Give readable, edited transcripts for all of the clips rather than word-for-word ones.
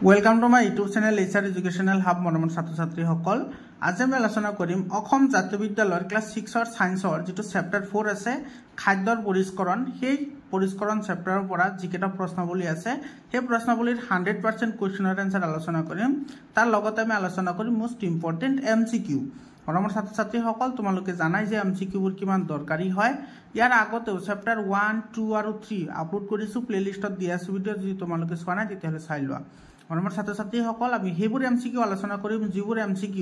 Welcome to my YouTube channel HR Educational Hub মৰমৰ ছাত্ৰ-ছাত্ৰী সকল আজি আমি আলোচনা কৰিম অসম জাতীয় বিদ্যালয়ৰ ক্লাস 6 ৰ সায়েন্সৰ যেটো চেপ্টাৰ 4 আছে খাদ্যৰ পৰিষ্কৰণ সেই পৰিষ্কৰণ চেপ্টাৰৰ পৰা যিকেটা প্ৰশ্নাৱলী আছে সেই প্ৰশ্নাৱলীৰ 100% কোৱেশ্চনৰ আনসাৰ আলোচনা কৰিম তাৰ লগতে আমি আলোচনা কৰিম মোস্ট ইম্পৰ্টেন্ট MCQ মৰমৰ ছাত্ৰ-ছাত্ৰী সকল তোমালোকে জানাই যে MCQ বোৰ কিমান দৰকাৰী হয় ইয়াৰ আগতে চেপ্টাৰ 1 2 আৰু 3 আপলোড কৰিছো প্লেলিষ্টত দিয়া আছে ভিডিও যদি তোমালোকে চোৱা নাই তেতিয়াহলে চাই লোৱা মৰমৰ ছাত্ৰ-ছাত্ৰী সকল আমি হেবোৰ MCQ আলোচনা কৰিম যিবোৰ MCQ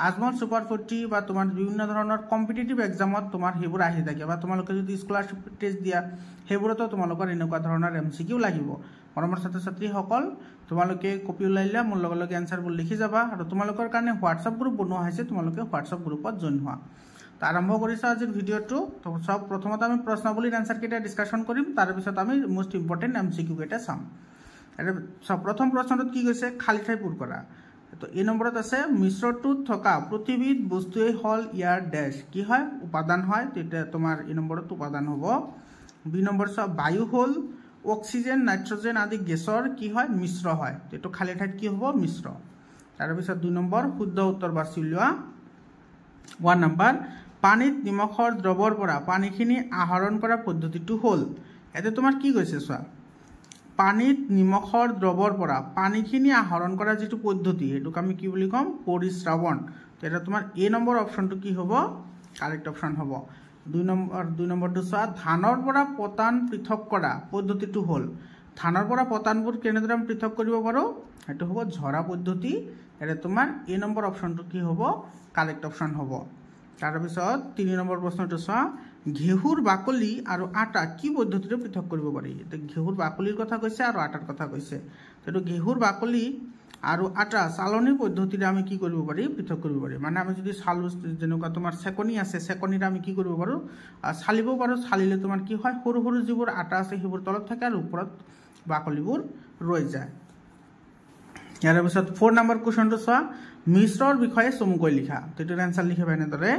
আজমল সুপাৰ 40 বা তোমাৰ বিভিন্ন ধৰণৰ কম্পিটিটিভ এক্সামত তোমাৰ হেবোৰ আহি থাকে বা তোমালোকে যদি স্কলাৰশিপ টেষ্ট দিয়া হেবোৰতো তোমালোকৰ এনেকুৱা ধৰণৰ MCQ লাগিব মৰমৰ ছাত্ৰ-ছাত্ৰী সকল তোমালোকে কপি উলাইলা মোৰ লগে আনসাৰবোৰ লিখি যাবা আৰু তোমালোকৰ কাৰণে WhatsApp গ্ৰুপ বনোৱা হৈছে তোমালোকে WhatsApp গ্ৰুপত জয়েন হোৱা আৰম্ভ কৰিছো আজিৰ ভিডিওটো তো সব প্ৰথমতে আমি প্ৰশ্নাৱলীৰ আনসাৰ কেটা ডিসকাশন কৰিম তাৰ পিছত আমি মোস্ট ইম্পৰ্টেন্ট MCQ কেটা চাম সব প্ৰথম প্ৰশ্নটো কি কৈছে খালি ঠাই পূৰ কৰা তো এই নম্বৰত আছে মিশ্ৰটোত থকা প্ৰতিবিধ বস্তুই হল ইয়াৰ ড্যাশ কি হয় উপাদান হয় তেতিয়া তোমাৰ এই নম্বৰত উপাদান হ'ব বি নম্বৰ সব বায়ু হল অক্সিজেন নাইট্ৰজেন আদি গেছৰ কি হয় মিশ্ৰ হয় তেটো খালি ঠাইত কি হ'ব মিশ্ৰ তাৰ পিছত 2 নম্বৰ শুদ্ধ উত্তৰ বাছি লোৱা 1 নম্বৰ পানীত নিমখৰ দ্ৰৱৰ পৰা পানীখিনি আহৰণ কৰা পদ্ধতিটো হল এতে তোমাৰ কি কৈছে চোৱা পানীত নিমখৰ দ্ৰৱৰ পৰা পানীখিনি আহৰণ কৰা যেটো পদ্ধতি এটোক আমি কি বুলি কম পৰিশ্ৰাবণ এটা তোমাৰ এ নম্বৰ অপচনটো কি হ'ব কাৰেক্ট অপচন হ'ব 2 নম্বৰটো চোৱা ধানৰ পৰা পতান পৃথক কৰা পদ্ধতিটো হল ধানৰ পৰা পতানবোৰ কেনেদৰে আমি পৃথক কৰিব পাৰো এটো হ'ব ঝৰা পদ্ধতি এটা তোমাৰ এ নম্বৰ অপচনটো কি হ'ব কাৰেক্ট অপচন হ'ব তাৰ পিছত 3 নম্বৰ প্ৰশ্নটো চোৱা ঘেহুৰ বাকলি আৰু আটা কি পদ্ধতিৰে পৃথক কৰিব পাৰি এটা ঘেহুৰ বাকলিৰ কথা কৈছে আৰু আটাৰ কথা কৈছে তেটো ঘেহুৰ বাকলি আৰু আটা চালনী পদ্ধতিৰে আমি কি কৰিব পাৰি পৃথক কৰিব পাৰি মানে আমি যদি চালু যেনেকুৱা তোমাৰ সেকনি আছে সেকনিৰে আমি কি কৰিব পাৰো চালিব পাৰো চালিলে তোমাৰ কি হয় সৰু সৰু যিবোৰ আটা আছে সেইবোৰ তলত থাকে আৰু ওপৰত বাকলিবোৰ ৰৈ যায় ইয়াৰ পিছত 4 নম্বৰ কোৱেশ্চনটো চোৱা মিশ্ৰৰ বিষয়ে চমুকৈ লিখা তেটোৰ আনসাৰ লিখিবা এনেদৰে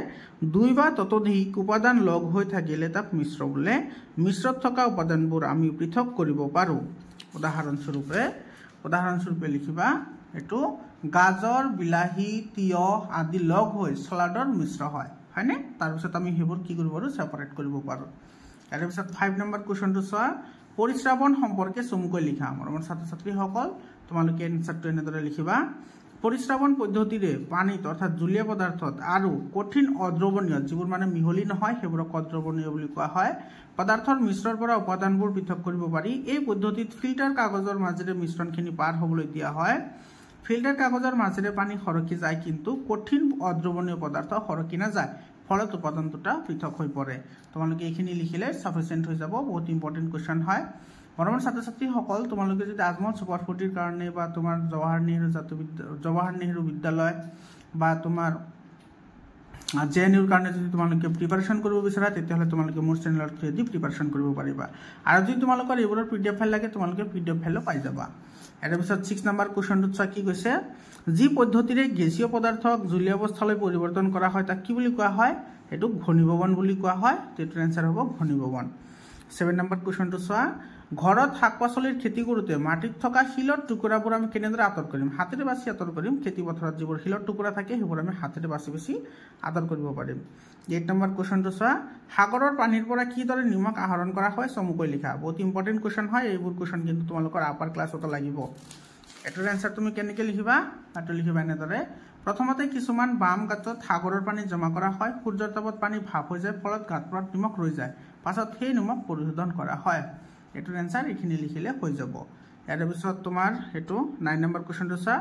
দুই বা ততোধিক উপাদান লগ হৈ থাকিলে তাক মিশ্ৰ বোলে মিশ্ৰত থকা উপাদানবোৰ আমি পৃথক কৰিব পাৰো উদাহৰণস্বৰূপে লিখিবা এটো গাজৰ বিলাহী তিয়হ আদি লগ হৈ সলাডৰ মিশ্ৰ হয় হয়নে তাৰ পিছত আমি হেবোৰ কি কৰিব পাৰো সেপাৰেট কৰিব পাৰো ইয়াৰ পিছত 5 নম্বৰ কোৱেশ্চনটো চোৱা পৰিশ্ৰাবণ সম্পৰ্কে চমুকৈ লিখা মৰমৰ ছাত্ৰ-ছাত্ৰী সকল তোমালোকে আনসাৰটো এনেদৰে লিখিবা পৰিশ্ৰাবণ পদ্ধতিৰে পানীত অৰ্থাৎ জলীয় পদাৰ্থত আৰু কঠিন অদ্ৰৱণীয় যিবোৰ মানে মিহলি নহয় হেবোৰক অদ্ৰৱণীয় বুলি কোৱা হয় পদাৰ্থৰ মিশ্ৰৰ পৰা উপাদানবোৰ পৃথক কৰিব পাৰি এই পদ্ধতিত ফিল্টাৰ কাগজৰ মাজেৰে মিশ্ৰণখিনি পাৰ হ'বলৈ দিয়া হয় ফিল্টাৰ কাগজৰ মাজেৰে পানী খৰকি যায় কিন্তু কঠিন অদ্ৰৱণীয় পদাৰ্থ খৰকি না যায় ফলত উপাদান দুটা পৃথক হৈ পৰে তোমালোকে এইখিনি লিখিলে সাফিসিয়েন্ট হৈ যাব বহুত ইম্পৰ্টেন্ট কোৱেশ্চন হয় মৰমৰ ছাত্ৰ-ছাত্ৰী সকল তোমালোকে যদি আজমল সুপাৰ 40 কাৰণে বা তোমাৰ জৱাহৰ নেহৰু বিদ্যালয় বা তোমাৰ জেএনইউৰ কাৰণে যদি তোমালোকে প্ৰিপাৰেচন কৰিব বিচাৰা তেতিয়াহলে তোমালোকে মোৰ চেনেলৰ থ্ৰুদি প্ৰিপাৰেচন কৰিব পাৰিবা আৰু যদি তোমালোকৰ এইবোৰৰ পিডিএফ ফাইল লাগে তোমালোকে পিডিএফ ফাইলও পাই যাবা এৰ পিছত 6 নম্বৰ কোৱেশ্চনটো চোৱা কি কৈছে যি পদ্ধতিৰে গেছীয় পদাৰ্থক জলীয় অৱস্থালৈ পৰিৱৰ্তন কৰা হয় তাক কি বুলি কোৱা হয় এটো ঘনীভৱন বুলি কোৱা হয় তেটোৰ আনসাৰ হ'ব ঘনীভৱন 7 নম্বৰ কোৱেশ্চনটো চোৱা ঘৰত শাক-পাচলিৰ খেতি কৰোতে মাটিত থকা শিলৰ টুকুৰাবোৰ আমি কেনেদৰে আঁতৰ কৰিম হাতেৰে বাছি আঁতৰ কৰিম খেতি পথাৰত যিবোৰ শিলৰ টুকুৰা থাকে হেবোৰ আমি হাতেৰে বাছি আঁতৰ কৰিব পাৰিম 8 নম্বৰ কোৱেশ্চনটো চোৱা সাগৰৰ পানীৰ পৰা কি দৰে নিমখ আহৰণ কৰা হয় চমুকৈ লিখা বহুত ইম্পৰ্টেন্ট কোৱেশ্চন হয় এইবোৰ কোৱেশ্চন কিন্তু তোমালোকৰ আপাৰ ক্লাছত লাগিব এটোৰ আনসাৰ তুমি কেনেকৈ লিখিবা আটো লিখিবা এনেদৰে প্ৰথমতে কিছুমান বাম গাঁতত সাগৰৰ পানী জমা কৰা হয় সূৰ্যৰ তাপত পানী ভাপ হৈ যায় ফলত গাঁতবোৰত নিমখ ৰৈ যায় পাছত সেই নিমখ পৰিশোধন কৰা হয় এটোৰ আনসাৰ এইখিনি লিখিলে হৈ যাব ইয়াৰ পিছত তোমাৰ হেতু 9 নম্বৰ কোৱেশ্চনটো চা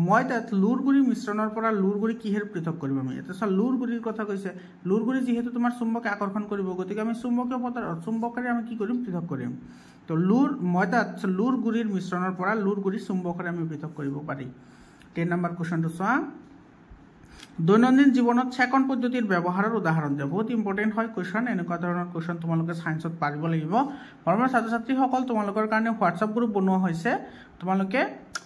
ময়দাত লুৰগুৰি মিশ্ৰণৰ পৰা লুৰগুৰি কিহেৰ পৃথক কৰিব আমি এটা চা লুৰগুৰিৰ কথা কৈছে লুৰগুৰি যেহেতু তোমাৰ চুম্বকে আকৰ্ষণ কৰিব গতিকে আমি চুম্বকীয় পদাৰ্থ চুম্বকেৰে আমি কি কৰিম পৃথক কৰিম তো ময়দাত লুৰগুৰিৰ মিশ্ৰণৰ পৰা লুৰগুৰি চুম্বকেৰে আমি পৃথক কৰিব পাৰি 10 নম্বৰ কোৱেশ্চনটো চা দৈনন্দিন জীৱনত সেকন পদ্ধতিৰ ব্যৱহাৰৰ উদাহৰণ দিয়া বহুত ইম্পৰ্টেন্ট হয় কোৱেশ্চন এনেকুৱা ধৰণৰ কোৱেশ্চন তোমালোকে সায়েন্সত পাৰিব লাগিব মৰমৰ ছাত্ৰ-ছাত্ৰী সকল তোমালোকৰ কাৰণে WhatsApp গ্ৰুপ বনোৱা হৈছে তোমালোকে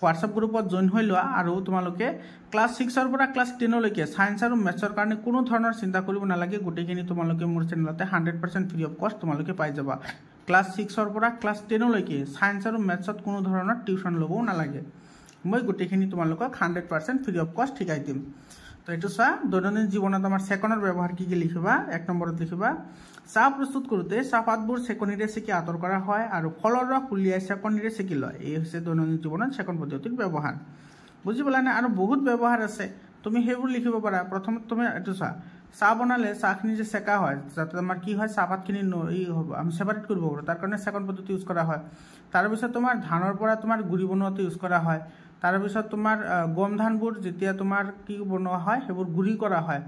WhatsApp গ্ৰুপত জয়েন হৈ লোৱা আৰু তোমালোকে ক্লাস 6 ৰ পৰা ক্লাস 10 লৈকে সায়েন্স আৰু মেথছৰ কাৰণে কোনো ধৰণৰ চিন্তা কৰিব নালাগে গোটেইখিনি তোমালোকে মোৰ চেনেলতে 100% ফ্ৰী অফ কষ্ট তোমালোকে পাই যাবা ক্লাস 6 ৰ পৰা ক্লাস 10 লৈকে সায়েন্স আৰু মেথছত কোনো ধৰণৰ টিউশন লবও নালাগে মই গোটেইখিনি তোমালোকক 100% ফ্ৰী অফ কষ্ট শিকাই দিম। তো এইটো চোৱা দৈনন্দিন জীৱনত আমাৰ চেকনৰ ব্যৱহাৰ কি কি লিখিবা। 1 নম্বৰত লিখিবা চাহ প্ৰস্তুত কৰোঁতে চাহপাতবোৰ চেকনিৰে চেকি আঁতৰ কৰা হয় আৰু ফলৰ ৰস উলিয়াই চেকনিৰে চেকি লয়। এই হৈছে দৈনন্দিন জীৱনত চেকন পদ্ধতিৰ ব্যৱহাৰ। বুজি পালানে? আৰু বহুত ব্যৱহাৰ আছে, তুমি সেইবোৰ লিখিব পাৰা। প্ৰথমত তুমি এইটো চোৱা চাহ বনালে চাহখিনি যে চেকা হয় যাতে আমাৰ কি হয় চাহপাতখিনি হ'ব আমি ছেপাৰেট কৰিব পাৰোঁ, তাৰ কাৰণে চেকন পদ্ধতি ইউজ কৰা হয়। তাৰপিছত তোমাৰ ধানৰ পৰা তোমাৰ গুড়ি বনোৱাটো ইউজ কৰা হয়। তাৰপিছত তোমাৰ গম ধানবোৰ যেতিয়া তোমাৰ কি বনোৱা হয় সেইবোৰ গুড়ি কৰা হয়,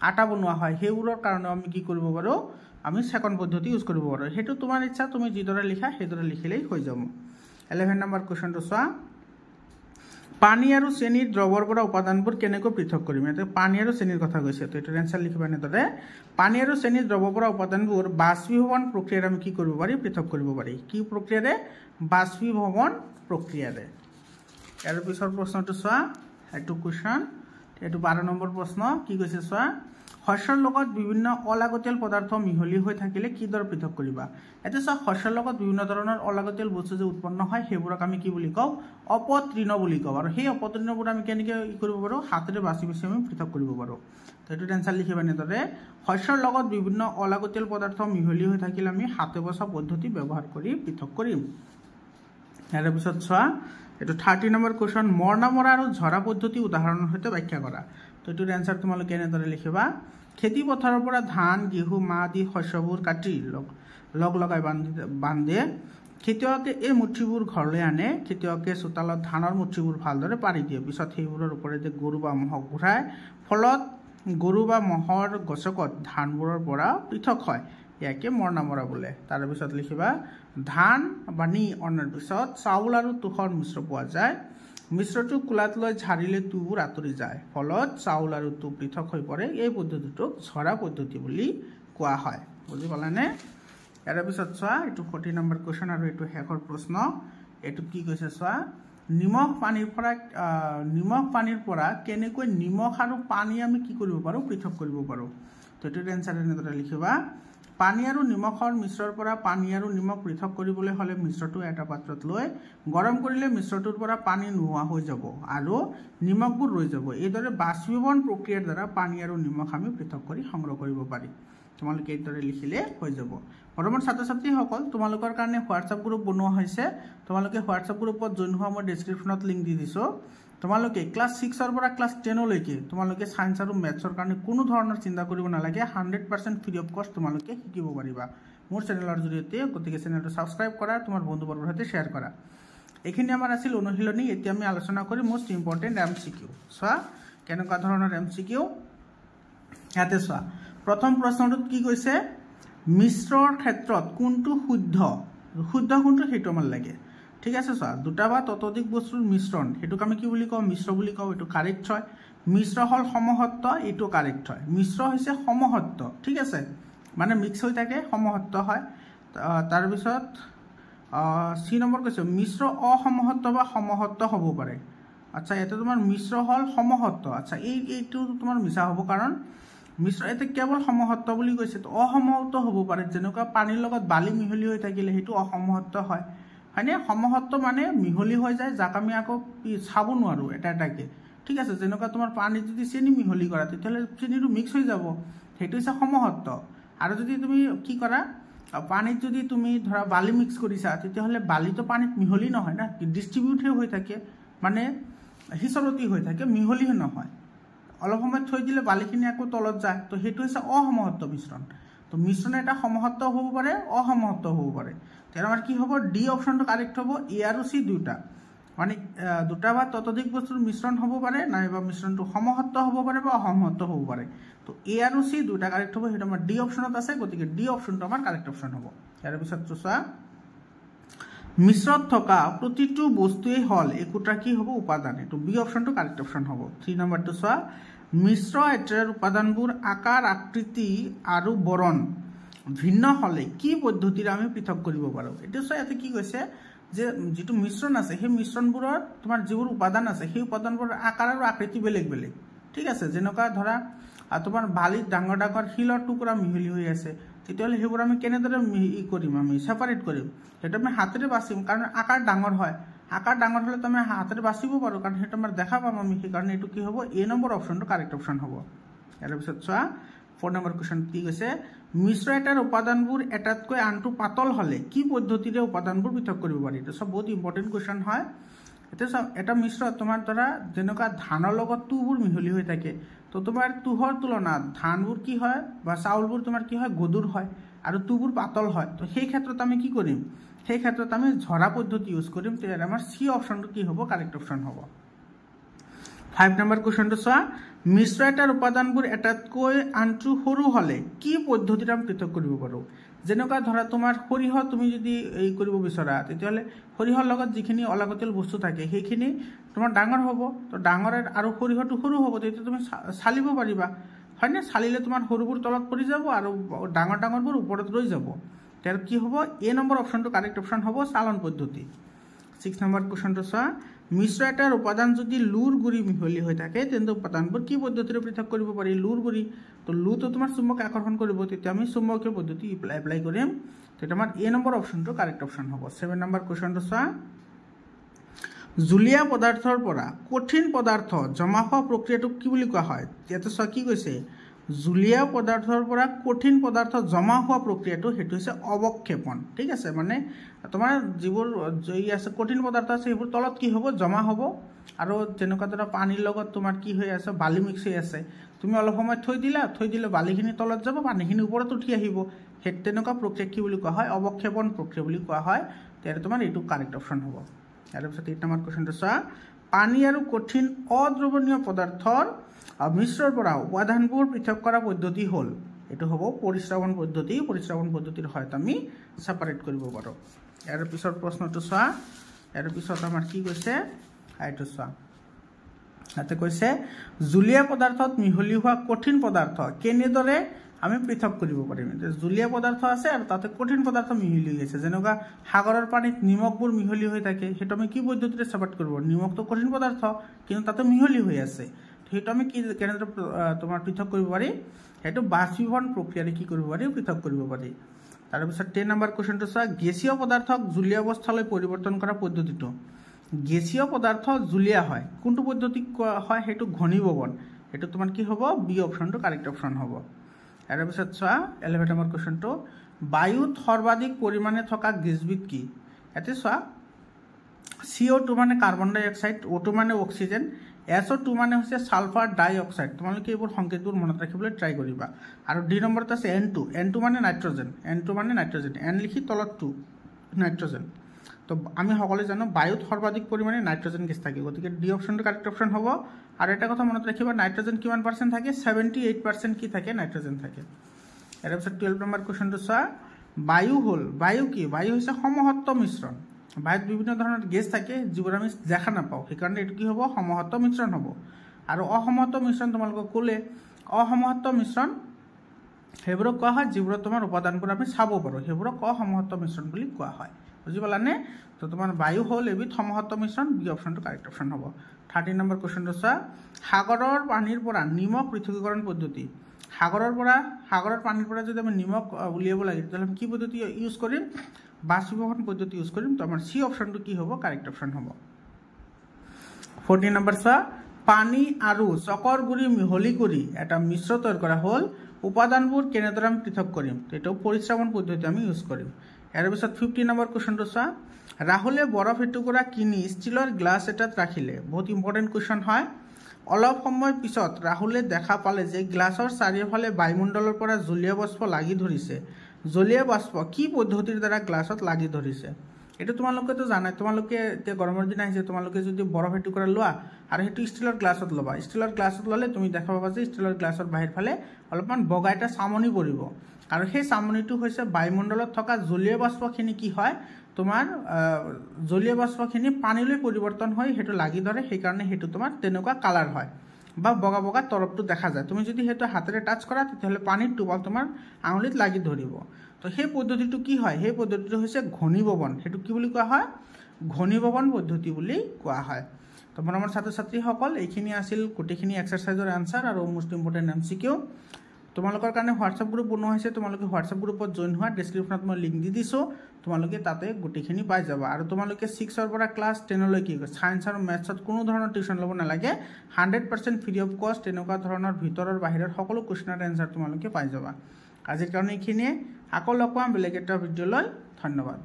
আটা বনোৱা হয়, সেইবোৰৰ কাৰণে আমি কি কৰিব পাৰোঁ আমি চেকন পদ্ধতি ইউজ কৰিব পাৰোঁ। সেইটো তোমাৰ ইচ্ছা, তুমি যিদৰে লিখা সেইদৰে লিখিলেই হৈ যাব। 11 নম্বৰ কুৱেশ্যনটো চোৱা পানী আৰু চেনিৰ দ্ৰৱৰ পৰা উপাদানবোৰ কেনেকৈ পৃথক কৰিম। ইয়াতে পানী আৰু চেনিৰ কথা কৈছে, তো এইটোৰ এনচাৰ লিখিবা এনেদৰে পানী আৰু চেনিৰ দ্ৰৱৰ পৰা উপাদানবোৰ বাষ্পীভৱন প্ৰক্ৰিয়াৰে আমি কি কৰিব পাৰি পৃথক কৰিব পাৰি। কি প্ৰক্ৰিয়াৰে? বাষ্পীভৱন প্ৰক্ৰিয়াৰে। ইয়াৰ পিছৰ প্ৰশ্নটো চোৱা এইটো কুৱেশ্যন, এইটো 12 নম্বৰ প্ৰশ্ন কি কৈছে চোৱা শস্যৰ লগত বিভিন্ন অলাগতিয়াল পদাৰ্থ মিহলি হৈ থাকিলে কিদৰে পৃথক কৰিবা। এতিয়া চোৱা শস্যৰ লগত বিভিন্ন ধৰণৰ অলাগতিয়াল বস্তু যে উৎপন্ন হয় সেইবোৰক আমি কি বুলি কওঁ অপতৃণ বুলি কওঁ। আৰু সেই অপতৃণবোৰ আমি কেনেকৈ কৰিব পাৰোঁ হাতেৰে বাছি বাছি আমি পৃথক কৰিব পাৰোঁ। তো এইটো এনচাৰ লিখিবা এনেদৰে শস্যৰ লগত বিভিন্ন অলাগতিয়াল পদাৰ্থ মিহলি হৈ থাকিলে আমি হাতে বচা পদ্ধতি ব্যৱহাৰ কৰি পৃথক কৰিম। ইয়াৰ পিছত চোৱা এইটো 30 নম্বৰ কুৱেশ্যন মৰণা মৰা আৰু ঝৰা পদ্ধতি উদাহৰণৰ সৈতে ব্যাখ্যা কৰা। তো এইটোৰ এনচাৰ তোমালোকে এনেদৰে লিখিবা খেতি পথাৰৰ পৰা ধান ঘেঁহু মাহ আদি শস্যবোৰ কাটি লগ লগাই বান্ধে খেতিয়কে এই মুঠিবোৰ ঘৰলৈ আনে। খেতিয়কে চোতালত ধানৰ মুঠিবোৰ ভালদৰে পাৰি দিয়ে, পিছত সেইবোৰৰ ওপৰেদি গৰু বা ম'হক ঘূৰাই, ফলত গৰু বা ম'হৰ গছকত ধানবোৰৰ পৰা পৃথক হয়, ইয়াকে মৰণা মৰা বোলে। তাৰপিছত লিখিবা ধান বানি অনাৰ পিছত চাউল আৰু তুষৰ মিশ্ৰ পোৱা যায়, মিশ্ৰটো কোলাত লৈ ঝাৰিলে তুবোৰ আঁতৰি যায়, ফলত চাউল আৰু তু পৃথক হৈ পৰে। এই পদ্ধতিটোক ঝৰা পদ্ধতি বুলি কোৱা হয়। বুজি পালানে? ইয়াৰ পিছত চোৱা এইটো 40 নম্বৰ কুৱেশ্যন আৰু এইটো শেষৰ প্ৰশ্ন। এইটো কি কৈছে চোৱা নিমখ পানীৰ পৰা কেনেকৈ নিমখ আৰু পানী আমি কি কৰিব পাৰোঁ পৃথক কৰিব পাৰোঁ। তো এইটোৰ এনচাৰ এনেদৰে লিখিবা পানী আৰু নিমখৰ মিশ্ৰৰ পৰা পানী আৰু নিমখ পৃথক কৰিবলৈ হ'লে মিশ্ৰটো এটা পাত্ৰত লৈ গৰম কৰিলে মিশ্ৰটোৰ পৰা পানী নোহোৱা হৈ যাব আৰু নিমখবোৰ ৰৈ যাব। এইদৰে বাষ্পীভৱন প্ৰক্ৰিয়াৰ দ্বাৰা পানী আৰু নিমখ আমি পৃথক কৰি সংগ্ৰহ কৰিব পাৰি। তোমালোকে এইদৰে লিখিলে হৈ যাব। বৰ্তমান ছাত্ৰ ছাত্ৰীসকল তোমালোকৰ কাৰণে হোৱাটছআপ গ্ৰুপ বনোৱা হৈছে, তোমালোকে হোৱাটছআপ গ্ৰুপত জইন হোৱা মই ডেছক্ৰিপশ্যনত লিংক দি দিছোঁ। তোমালোকে ক্লাছ 6ৰ পৰা ক্লাছ 10লৈকে তোমালোকে ছায়েন্স আৰু মেথছৰ কাৰণে কোনো ধৰণৰ চিন্তা কৰিব নালাগে, 100% ফ্ৰী অফ কষ্ট তোমালোকে শিকিব পাৰিবা মোৰ চেনেলৰ জৰিয়তে। গতিকে চেনেলটো ছাবস্ক্ৰাইব কৰা, তোমাৰ বন্ধুবৰ্গৰ সৈতে শ্বেয়াৰ কৰা। এইখিনি আমাৰ আছিল অনুশীলনী। এতিয়া আমি আলোচনা কৰিম মোষ্ট ইম্পৰ্টেণ্ট MCQ। চোৱা কেনেকুৱা ধৰণৰ MCQ ইয়াতে চোৱা প্ৰথম প্ৰশ্নটোত কি কৈছে মিশ্ৰৰ ক্ষেত্ৰত কোনটো শুদ্ধ কোনটো সেইটো আমাৰ লাগে। ঠিক আছে চোৱা দুটা বা ততোধিক বস্তুৰ মিশ্ৰণ সেইটোক আমি কি বুলি কওঁ মিশ্ৰ বুলি কওঁ, এইটো কাৰেক্ট হয়। মিশ্ৰ হ'ল সমহত্ব, এইটো কাৰেক্ট হয়। মিশ্ৰ হৈছে সমহত্ব, ঠিক আছে মানে মিক্স হৈ থাকে সমহত্ব হয়। তাৰপিছত C নম্বৰ কৈছে মিশ্ৰ অসমহত্ব বা সমহত্ব হ'ব পাৰে। আচ্ছা ইয়াতে তোমাৰ মিশ্ৰ হ'ল সমহত্ব, আচ্ছা এইটো তোমাৰ মিছা হ'ব কাৰণ মিশ্ৰ ইয়াতে কেৱল সমহত্ব বুলি কৈছে, অসমহত্ব হ'ব পাৰে। যেনেকুৱা পানীৰ লগত বালি মিহলি হৈ থাকিলে সেইটো অসমহত্ব হয়, হয়নে? সমহত্ব মানে মিহলি হৈ যায় যাক আমি আকৌ চাব নোৱাৰোঁ এটা এটাকে, ঠিক আছে। যেনেকুৱা তোমাৰ পানীত যদি চেনি মিহলি কৰা তেতিয়াহ'লে চেনিটো মিক্স হৈ যাব, সেইটো হৈছে সমহত্ব। আৰু যদি তুমি কি কৰা পানীত যদি তুমি ধৰা বালি মিক্স কৰিছা তেতিয়াহ'লে বালিটো পানীত মিহলি নহয় না, ডিষ্ট্ৰিবিউটহে হৈ থাকে, মানে সিঁচৰতি হৈ থাকে, মিহলি নহয়। অলপ সময় থৈ দিলে বালিখিনি আকৌ তলত যায়, তো সেইটো হৈছে অসমহত্ব মিশ্ৰণ। তো মিশ্ৰণ এটা সমহত্ব হ'ব পাৰে অসমহত্ব হ'ব পাৰে। তেতিয়া আমাৰ কি হ'ব ডি অপশ্যনটো কাৰেক্ট হ'ব। এ আৰু চি দুটা মানে দুটা বা ততোধিক বস্তুৰ মিশ্ৰণ হ'ব পাৰে, নাইবা মিশ্ৰণটো সমহত্ব হ'ব পাৰে বা অসমহত্ব হ'ব পাৰে। তো এ আৰু চি দুটা কাৰেক্ট হ'ব, সেইটো আমাৰ ডি অপশ্যনত আছে, গতিকে ডি অপশ্যনটো আমাৰ কাৰেক্ট অপশ্যন হ'ব। ইয়াৰ পিছত চোৱা মিশ্ৰত থকা প্ৰতিটো বস্তুৱেই হ'ল একোটা কি হ'ব উপাদান, এইটো বি অপশ্যনটো কাৰেক্ট অপশ্যন হ'ব। 3 নম্বৰটো চোৱা মিশ্ৰ এটাৰ উপাদানবোৰ আকাৰ আকৃতি আৰু বৰণ ভিন্ন হ'লে কি পদ্ধতিৰে আমি পৃথক কৰিব পাৰোঁ। এইটো চোৱা ইয়াতে কি কৈছে যে যিটো মিশ্ৰণ আছে সেই মিশ্ৰণবোৰৰ তোমাৰ যিবোৰ উপাদান আছে সেই উপাদানবোৰৰ আকাৰ আৰু আকৃতি বেলেগ বেলেগ, ঠিক আছে। যেনেকুৱা ধৰা তোমাৰ বালিত ডাঙৰ ডাঙৰ শিলৰ টুকুৰা মিহলি হৈ আছে, তেতিয়াহ'লে সেইবোৰ আমি কেনেদৰে কৰিম আমি ছেপাৰেট কৰিম, সেইটো আমি হাতেৰে বাচিম কাৰণ আকাৰ ডাঙৰ হয়, আকাৰ ডাঙৰ হ'লে তো আমি হাতেৰে বাচিব পাৰোঁ, কাৰণ সেইটো আমাৰ দেখা পাম আমি, সেইকাৰণে এইটো কি হ'ব, এ নম্বৰ অপশ্যনটো কাৰেক্ট অপশ্যন হ'ব। ইয়াৰ পিছত চোৱা 4 নম্বৰ কুৱেশ্যন কি কৈছে, মিশ্ৰ এটাৰ উপাদানবোৰ এটাতকৈ আনটো পাতল হ'লে কি পদ্ধতিৰে উপাদানবোৰ পৃথক কৰিব পাৰি? এইটো চব বহুত ইম্পৰ্টেণ্ট কুৱেশ্যন হয়। এতিয়া চাওক, এটা মিশ্ৰ তোমাৰ ধৰা যেনেকুৱা ধানৰ লগত তুঁহবোৰ মিহলি হৈ থাকে, তো তোমাৰ তুঁহৰ তুলনাত ধানবোৰ কি হয় বা চাউলবোৰ তোমাৰ কি হয়, গধুৰ হয় আৰু তুঁহবোৰ পাতল হয়। তো সেই ক্ষেত্ৰত আমি কি কৰিম, সেই ক্ষেত্ৰত আমি ঝৰা পদ্ধতি ইউজ কৰিম। তেতিয়া আমাৰ চি অপশ্যনটো কি হ'ব, কাৰেক্ট অপশ্যন হ'ব। 5 নম্বৰ কুৱেশ্যনটো চোৱা, মিশ্ৰ এটাৰ উপাদানবোৰ এটাতকৈ আনটো সৰু হ'লে কি পদ্ধতিৰে আমি পৃথক কৰিব পাৰোঁ? যেনেকুৱা ধৰা তোমাৰ সৰিয়হ তুমি যদি এই কৰিব বিচৰা, তেতিয়াহ'লে সৰিয়হৰ লগত যিখিনি অলাগতিয়াল বস্তু থাকে সেইখিনি তোমাৰ ডাঙৰ হ'ব, তো ডাঙৰ আৰু সৰিয়হটো সৰু হ'ব, তেতিয়া তুমি চালিব পাৰিবা, হয়নে? চালিলে তোমাৰ সৰুবোৰ তলত পৰি যাব আৰু ডাঙৰ ডাঙৰবোৰ ওপৰত ৰৈ যাব। তাৰ কি হ'ব, এ নম্বৰ অপশ্যনটো কাৰেক্ট অপশ্যন হ'ব, চালন পদ্ধতি। 6 নম্বৰ কুৱেশ্যনটো চোৱা, মিশ্ৰ এটাৰ উপাদান যদি লুৰ গুৰি মিহলি হৈ থাকে, তেন্তে উপাদানবোৰ কি পদ্ধতিৰে পৃথক কৰিব পাৰি? লুৰ গুৰি, তো লুটো তোমাৰ চুম্বক আকৰ্ষণ কৰিব, তেতিয়া আমি চুম্বকীয় পদ্ধতি এপ্লাই কৰিম, তেতিয়া আমাৰ এ নম্বৰ অপশ্যনটো কাৰেক্ট অপশ্যন হ'ব। 7 নম্বৰ কুৱেশ্যনটো চোৱা, জুলীয়া পদাৰ্থৰ পৰা কঠিন পদাৰ্থ জমা হোৱা প্ৰক্ৰিয়াটোক কি বুলি কোৱা হয়? ইয়াতে চোৱা কি কৈছে, জুলীয়া পদাৰ্থৰ পৰা কঠিন পদাৰ্থ জমা হোৱা প্ৰক্ৰিয়াটো সেইটো হৈছে অৱক্ষেপণ। ঠিক আছে, মানে তোমাৰ যিবোৰ আছে কঠিন পদাৰ্থ আছে সেইবোৰ তলত কি হ'ব, জমা হ'ব। আৰু যেনেকুৱা ধৰা পানীৰ লগত তোমাৰ কি হৈ আছে, বালি মিক্স হৈ আছে, তুমি অলপ সময় থৈ দিলে বালিখিনি তলত যাব, পানীখিনি ওপৰত উঠি আহিব, সেই তেনেকুৱা প্ৰক্ৰিয়া কি বুলি কোৱা হয়, অৱক্ষেপণ প্ৰক্ৰিয়া বুলি কোৱা হয়। তেতিয়া তোমাৰ এইটো কাৰেক্ট অপশ্যন হ'ব। ইয়াৰ পিছত 8 নম্বৰ কুৱেশ্যনটো চোৱা, পানী আৰু কঠিন অদ্ৰৱণীয় পদাৰ্থৰ মিশ্ৰৰ পৰা উপাদানবোৰ পৃথক কৰা পদ্ধতি হ'ল, এইটো হ'ব পৰিশ্ৰাৱণ পদ্ধতি। পৰিশ্ৰাৱণ পদ্ধতিৰ সহায়ত আমি ছেপাৰেট কৰিব পাৰোঁ। ইয়াৰ পিছৰ প্ৰশ্নটো চোৱা, ইয়াৰ পিছত আমাৰ কি কৈছে, এইটো চোৱা, ইয়াতে কৈছে জুলীয়া পদাৰ্থত মিহলি হোৱা কঠিন পদাৰ্থ কেনেদৰে আমি পৃথক কৰিব পাৰিম? জুলীয়া পদাৰ্থ আছে আৰু তাতে কঠিন পদাৰ্থ মিহলি হৈ আছে, যেনেকুৱা সাগৰৰ পানীত নিমখবোৰ মিহলি হৈ থাকে, সেইটো আমি কি পদ্ধতিৰে ছেপাৰেট কৰিব? নিমখটো কঠিন পদাৰ্থ, কিন্তু তাতে মিহলি হৈ আছে, সেইটো আমি কি কেনেদৰে তোমাৰ পৃথক কৰিব পাৰি? সেইটো বাষ্পীভৱন প্ৰক্ৰিয়াৰে কি কৰিব পাৰি, পৃথক কৰিব পাৰি। তাৰপিছত 10 নম্বৰ কুৱেশ্যনটো চোৱা, গেছীয় পদাৰ্থক জুলীয়া অৱস্থালৈ পৰিৱৰ্তন কৰা পদ্ধতিটো। গেছীয় পদাৰ্থ জুলীয়া হয়, কোনটো পদ্ধতি কোৱা হয়? সেইটো ঘনীভৱন। সেইটো তোমাৰ কি হ'ব, বি অপশ্যনটো কাৰেক্ট অপশ্যন হ'ব। ইয়াৰ পিছত চোৱা 11 নম্বৰ কুৱেশ্যনটো, বায়ুত সৰ্বাধিক পৰিমাণে থকা গেছবিধ কি? ইয়াতে চোৱা, CO2 মানে কাৰ্বন ডাই অক্সাইড, O2 মানে অক্সিজেন, SO2 মানে হৈছে ছালফাৰ ডাই অক্সাইড। তোমালোকে এইবোৰ সংকেতবোৰ মনত ৰাখিবলৈ ট্ৰাই কৰিবা। আৰু ডি নম্বৰত আছে N2 মানে নাইট্ৰজেন, N2 মানে নাইট্ৰজেন, N লিখি তলত 2 নাইট্ৰজেন। তো আমি সকলোৱে জানো বায়ুত সৰ্বাধিক পৰিমাণে নাইট্ৰজেন গেছ থাকে, গতিকে ডি অপশ্যনটো কাৰেক্ট অপশ্যন হ'ব। আৰু এটা কথা মনত ৰাখিবা, নাইট্ৰজেন কিমান পাৰ্চেণ্ট থাকে? 78% কি থাকে, নাইট্ৰজেন থাকে। ইয়াৰ পিছত 12 নম্বৰ কুৱেশ্যনটো চোৱা, বায়ু হ'ল, বায়ু কি? বায়ু হৈছে সমহত্ব মিশ্ৰণ। বায়ুত বিভিন্ন ধৰণৰ গেছ থাকে যিবোৰ আমি দেখা নাপাওঁ, সেইকাৰণে এইটো কি হ'ব, সমহত্ব মিশ্ৰণ হ'ব। আৰু অসমহত্ব মিশ্ৰণ তোমালোকক ক'লে, অসমহত্ব মিশ্ৰণ সেইবোৰক কোৱা হয় যিবোৰত তোমাৰ উপাদানবোৰ আমি চাব পাৰোঁ, সেইবোৰক অসমহত্ব মিশ্ৰণ বুলি কোৱা হয়। বুজি পালানে? তো তোমাৰ বায়ু হ'ল এবিধ সমহত্ব মিশ্ৰণ, বি অপশ্যনটো কাৰেক্ট অপশ্যন হ'ব। 13 নম্বৰ কুৱেশ্যনটো চোৱা, সাগৰৰ পানীৰ পৰা নিমখ পৃথকীকৰণ পদ্ধতি। সাগৰৰ পানীৰ পৰা যদি আমি নিমখ উলিয়াব লাগে, তেতিয়াহ'লে আমি কি পদ্ধতি ইউজ কৰিম? বাষ্পীভৱন পদ্ধতি ইউজ কৰিম। তো আমাৰ চি অপশ্যনটো কি হ'ব, কাৰেক্ট অপশ্যন হ'ব। 14 নম্বৰ চোৱা, পানী আৰু চকৰ গুড়ি মিহলি কৰি এটা মিশ্ৰ তৈয়াৰ কৰা হ'ল, উপাদানবোৰ কেনেদৰে আমি পৃথক কৰিম? তো এইটো পৰিশ্ৰাৱণ পদ্ধতি আমি ইউজ কৰিম। ইয়াৰ পিছত 15 নম্বৰ কুৱেশ্যনটো চোৱা, ৰাহুলে বৰফ এটুকুৰা কিনি ষ্টীলৰ গ্লাছ এটাত ৰাখিলে। বহুত ইম্পৰ্টেণ্ট কুৱেশ্যন হয়। অলপ সময় পিছত ৰাহুলে দেখা পালে যে গ্লাছৰ চাৰিওফালে বায়ুমণ্ডলৰ পৰা জলীয় বাষ্প লাগি ধৰিছে। জলীয় বাষ্প কি পদ্ধতিৰ দ্বাৰা গ্লাছত লাগি ধৰিছে? এইটো তোমালোকেতো জানাই, তোমালোকে এতিয়া গৰমৰ দিন আহিছে, তোমালোকে যদি বৰফ এটুকুৰা লোৱা আৰু সেইটো ষ্টীলৰ গ্লাছত ল'বা, ষ্টীলৰ গ্লাছত ল'লে তুমি দেখা পাবা যে ষ্টীলৰ গ্লাছৰ বাহিৰ ফালে অলপমান বগা এটা চামনি পৰিব, আৰু সেই চামনিটো হৈছে বায়ুমণ্ডলত থকা জলীয় বাষ্পখিনি কি হয়, তোমাৰ জলীয় বাষ্পখিনি পানীলৈ পৰিৱৰ্তন হৈ সেইটো লাগি ধৰে, সেইকাৰণে সেইটো তোমাৰ তেনেকুৱা কালাৰ হয় বা বগা বগা তৰপটো দেখা যায়। তুমি যদি সেইটো হাতেৰে টাচ কৰা, তেতিয়াহ'লে পানীৰ টোপাল তোমাৰ আঙুলিত লাগি ধৰিব। তো সেই পদ্ধতিটো কি হয়? সেই পদ্ধতিটো হৈছে ঘনীভৱন। সেইটো কি বুলি কোৱা হয়? ঘনীভৱন পদ্ধতি বুলি কোৱা হয়। তো মৰমৰ ছাত্ৰ ছাত্ৰীসকল, এইখিনি আছিল গোটেইখিনি এক্সাৰচাইজৰ এনচাৰ আৰু মোষ্ট ইম্পৰ্টেণ্ট MCQ। তোমালোকৰ কাৰণে হোৱাটছআপ গ্ৰুপ বনোৱা হৈছে তোমালোকে হোৱাটছআপ গ্ৰুপত জইন হোৱা ডেছক্ৰিপশ্যনত মই লিংক দি দিছোঁ তোমালোকে তাতে গোটেইখিনি পাই যাবা আৰু তোমালোকে 6ৰ পৰা ক্লাছ 10 লৈকে সায়েন্স আৰু মেথছত কোনো ধৰণৰ টিউচন ল'ব নালাগে 100% ফ্ৰী অফ কষ্ট তেনেকুৱা ধৰণৰ ভিতৰৰ বাহিৰৰ সকলো কুৱেশ্যনৰ এনসাৰ তোমালোকে পাই যাবা আজিৰ কাৰণে এইখিনিয়ে আকৌ লগ পাম বেলেগ এটা ভিডিঅ'লৈ ধন্যবাদ